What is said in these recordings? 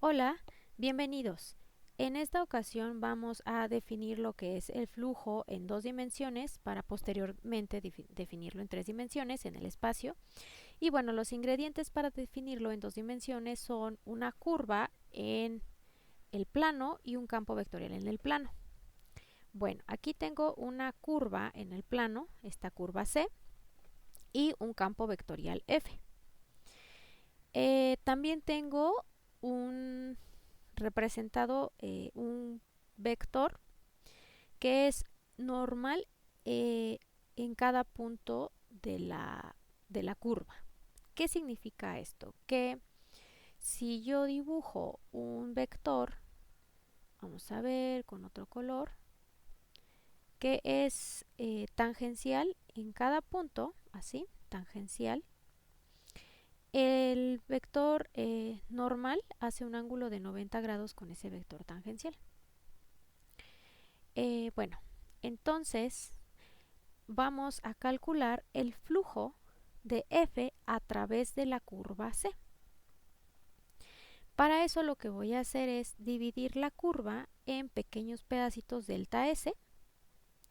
Hola, bienvenidos. En esta ocasión vamos a definir lo que es el flujo en dos dimensiones para posteriormente definirlo en tres dimensiones en el espacio. Y bueno, los ingredientes para definirlo en dos dimensiones son una curva en el plano y un campo vectorial en el plano. Bueno, aquí tengo una curva en el plano, esta curva C, y un campo vectorial F. También tengo un representado un vector que es normal en cada punto de la curva. ¿Qué significa esto? Que si yo dibujo un vector, vamos a ver con otro color, que es tangencial en cada punto, así, tangencial, el vector normal hace un ángulo de 90 grados con ese vector tangencial. Bueno, entonces vamos a calcular el flujo de F a través de la curva C. Para eso lo que voy a hacer es dividir la curva en pequeños pedacitos delta S,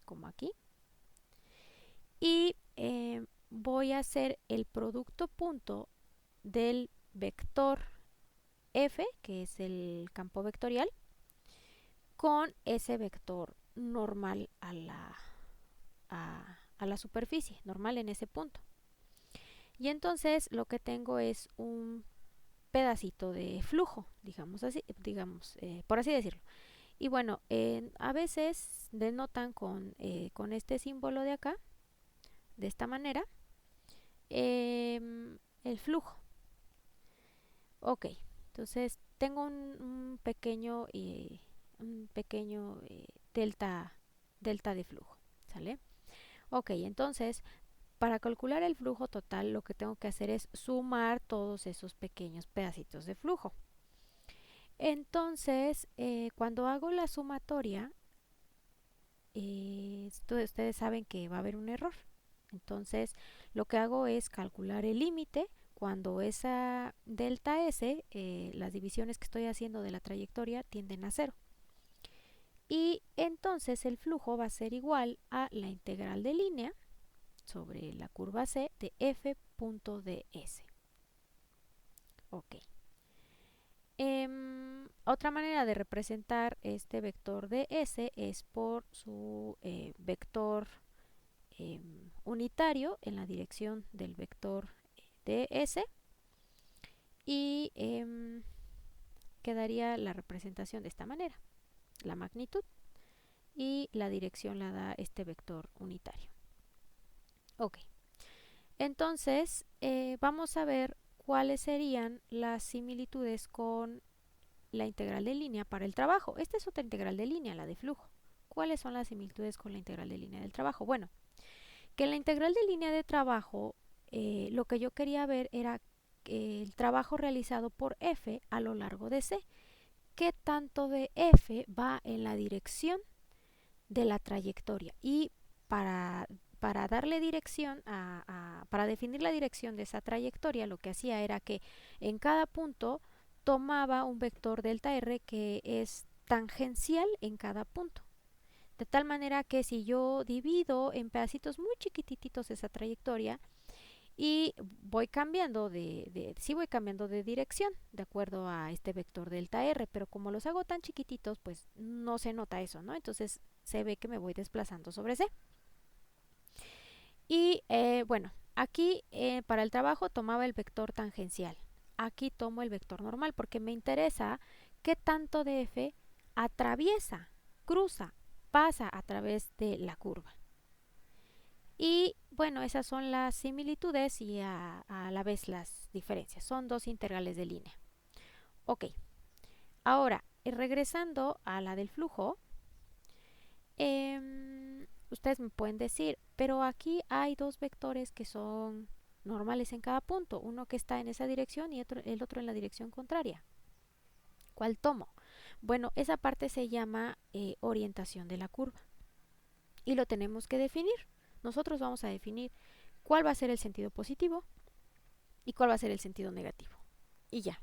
como aquí, y voy a hacer el producto punto del vector F, que es el campo vectorial, con ese vector normal a la superficie, normal en ese punto. Y entonces lo que tengo es un pedacito de flujo, digamos así, por así decirlo. Y bueno, a veces denotan con este símbolo de acá, de esta manera, el flujo. Ok, entonces tengo un pequeño delta de flujo, ¿sale? Ok, entonces para calcular el flujo total lo que tengo que hacer es sumar todos esos pequeños pedacitos de flujo. Entonces, cuando hago la sumatoria, ustedes saben que va a haber un error. Entonces, lo que hago es calcular el límite cuando esa delta S, las divisiones que estoy haciendo de la trayectoria tienden a cero. Y entonces el flujo va a ser igual a la integral de línea sobre la curva C de f.ds. Ok. Otra manera de representar este vector ds es por su vector unitario en la dirección del vector ds y quedaría la representación de esta manera. La magnitud y la dirección la da este vector unitario. Ok. Entonces, vamos a ver cuáles serían las similitudes con la integral de línea para el trabajo. Esta es otra integral de línea, la de flujo. ¿Cuáles son las similitudes con la integral de línea del trabajo? Bueno, que en la integral de línea de trabajo, lo que yo quería ver era el trabajo realizado por F a lo largo de C. ¿Qué tanto de F va en la dirección de la trayectoria? Y para darle dirección para definir la dirección de esa trayectoria, lo que hacía era que en cada punto tomaba un vector delta R que es tangencial en cada punto. De tal manera que si yo divido en pedacitos muy chiquititos esa trayectoria y sí voy cambiando de dirección de acuerdo a este vector delta R, pero como los hago tan chiquititos, pues no se nota eso, ¿no? Entonces se ve que me voy desplazando sobre C. Y bueno, aquí para el trabajo tomaba el vector tangencial. Aquí tomo el vector normal porque me interesa qué tanto de F atraviesa, cruza, pasa a través de la curva. Y bueno, esas son las similitudes y a la vez las diferencias. Son dos integrales de línea. Ok, ahora regresando a la del flujo, ustedes me pueden decir, pero aquí hay dos vectores que son normales en cada punto, uno que está en esa dirección y el otro en la dirección contraria. ¿Cuál tomo? Bueno, esa parte se llama orientación de la curva y lo tenemos que definir. Nosotros vamos a definir cuál va a ser el sentido positivo y cuál va a ser el sentido negativo. Y ya.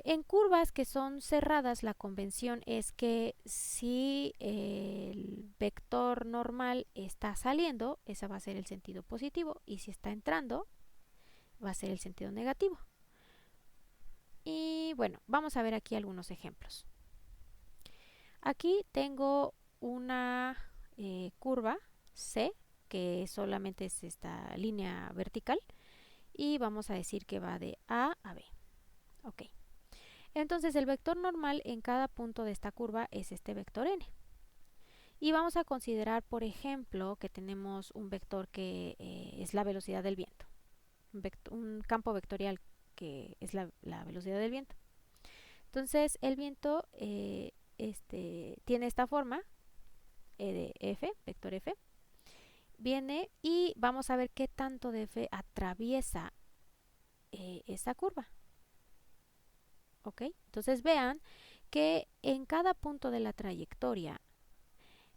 En curvas que son cerradas, la convención es que si el vector normal está saliendo, ese va a ser el sentido positivo, y si está entrando, va a ser el sentido negativo. Y bueno, vamos a ver aquí algunos ejemplos. Aquí tengo una curva C, que solamente es esta línea vertical, y vamos a decir que va de A a B. Ok. Entonces el vector normal en cada punto de esta curva es este vector n. Y vamos a considerar, por ejemplo, que tenemos un vector que es la velocidad del viento. Un campo vectorial que es la velocidad del viento. Entonces el viento tiene esta forma de f, vector f. Viene y vamos a ver qué tanto de f atraviesa esa curva. ¿Ok? Entonces vean que en cada punto de la trayectoria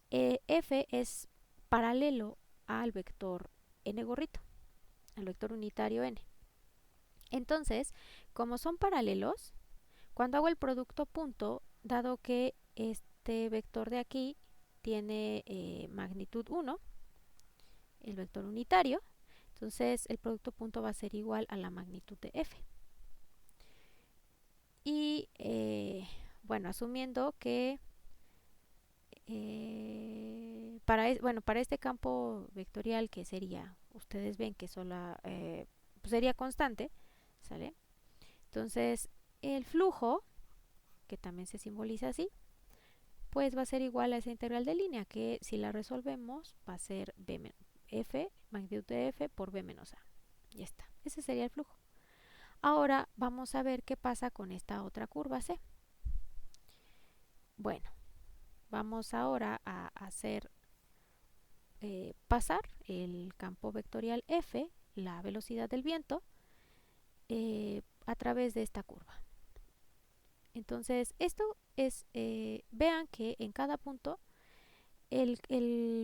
f es paralelo al vector n gorrito, al vector unitario n. Entonces, como son paralelos, cuando hago el producto punto, dado que este vector de aquí tiene magnitud 1, el vector unitario, entonces el producto punto va a ser igual a la magnitud de f. Y bueno, asumiendo que para este campo vectorial, que sería, ustedes ven que pues sería constante, ¿sale? Entonces el flujo, que también se simboliza así, pues va a ser igual a esa integral de línea, que si la resolvemos va a ser f, magnitud de f por b menos a. Ya está, ese sería el flujo. Ahora vamos a ver qué pasa con esta otra curva C. Bueno, vamos ahora a hacer pasar el campo vectorial f, la velocidad del viento, a través de esta curva. Entonces esto es, vean que en cada punto el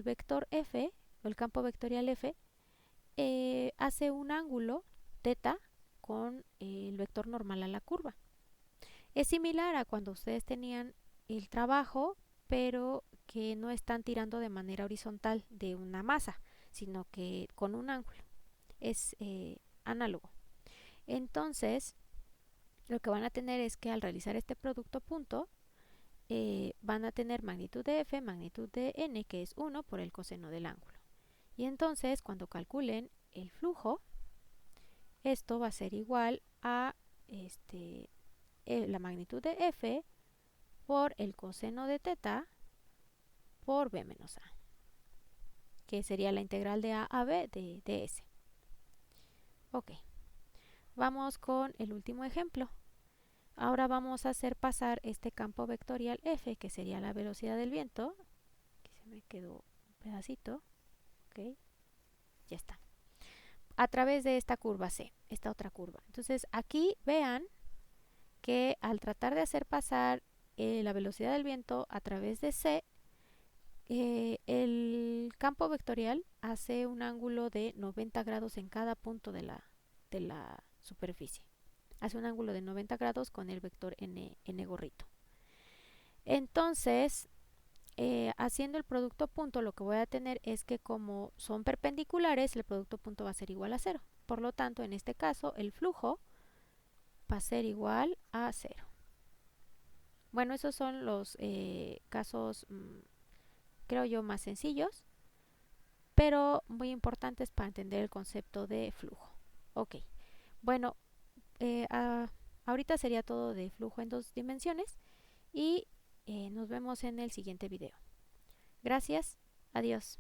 vector f, o el campo vectorial f, hace un ángulo θ con el vector normal a la curva. Es similar a cuando ustedes tenían el trabajo, pero que no están tirando de manera horizontal de una masa, sino que con un ángulo. Es análogo. Entonces, lo que van a tener es que al realizar este producto punto, van a tener magnitud de f, magnitud de n, que es 1 por el coseno del ángulo. Y entonces, cuando calculen el flujo, esto va a ser igual a la magnitud de f por el coseno de θ por b menos a, que sería la integral de a b de s. Ok, vamos con el último ejemplo. Ahora vamos a hacer pasar este campo vectorial f, que sería la velocidad del viento. Aquí se me quedó un pedacito. Ok, ya está. A través de esta curva C, esta otra curva. Entonces aquí vean que al tratar de hacer pasar la velocidad del viento a través de C, el campo vectorial hace un ángulo de 90 grados en cada punto de la superficie. Hace un ángulo de 90 grados con el vector n gorrito. Entonces, haciendo el producto punto, lo que voy a tener es que como son perpendiculares, el producto punto va a ser igual a 0. Por lo tanto, en este caso, el flujo va a ser igual a 0. Bueno, esos son los casos, creo yo, más sencillos, pero muy importantes para entender el concepto de flujo. Ok, bueno, ahorita sería todo de flujo en 2 dimensiones y nos vemos en el siguiente video. Gracias, adiós.